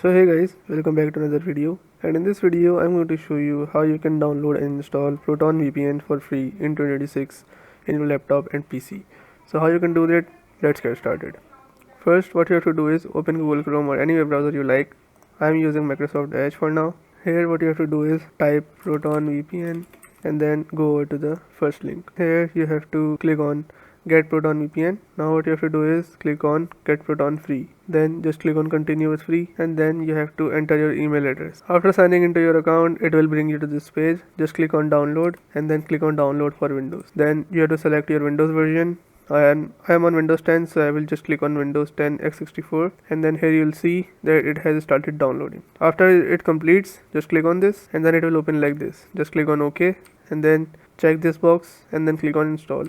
So hey guys, welcome back to another video, and in this video I'm going to show you how you can download and install Proton VPN for free in 2026 in your laptop and PC. So how you can do that, let's get started. First, what you have to do is open Google Chrome or any web browser you like. I'm using Microsoft Edge for now. Here what you have to do is type Proton VPN and then go over to the first link. Here you have to click on Get Proton VPN. Now what you have to do is click on Get Proton Free. Then just click on Continue with Free, and then you have to enter your email address. After signing into your account, it will bring you to this page. Just click on Download and then click on Download for Windows. Then you have to select your Windows version. I am on Windows 10, so I will just click on Windows 10 x64, and then here you will see that it has started downloading. After it completes, just click on this and then it will open like this. Just click on OK and then check this box and then click on Install.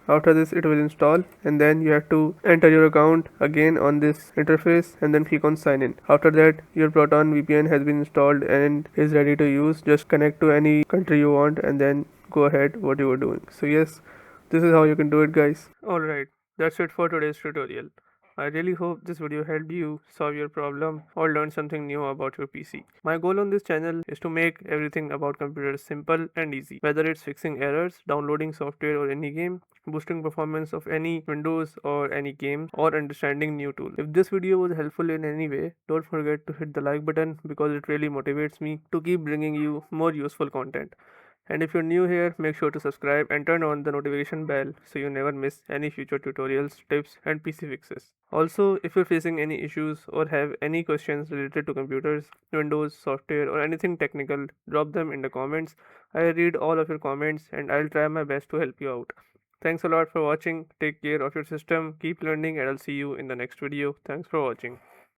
After this it will install, and then you have to enter your account again on this interface and then click on sign in. After that your Proton VPN has been installed and is ready to use. Just connect to any country you want and then go ahead what you were doing. So yes, this is how you can do it, guys. Alright, that's it for today's tutorial. I really hope this video helped you solve your problem or learn something new about your PC. My goal on this channel is to make everything about computers simple and easy, whether it's fixing errors, downloading software or any game, boosting performance of any Windows or any game, or understanding new tools. If this video was helpful in any way, don't forget to hit the like button because it really motivates me to keep bringing you more useful content. And if you're new here, make sure to subscribe and turn on the notification bell so you never miss any future tutorials, tips and PC fixes. Also, if you're facing any issues or have any questions related to computers, Windows, software or anything technical, drop them in the comments. I read all of your comments and I'll try my best to help you out. Thanks a lot for watching. Take care of your system, keep learning, and I'll see you in the next video. Thanks for watching.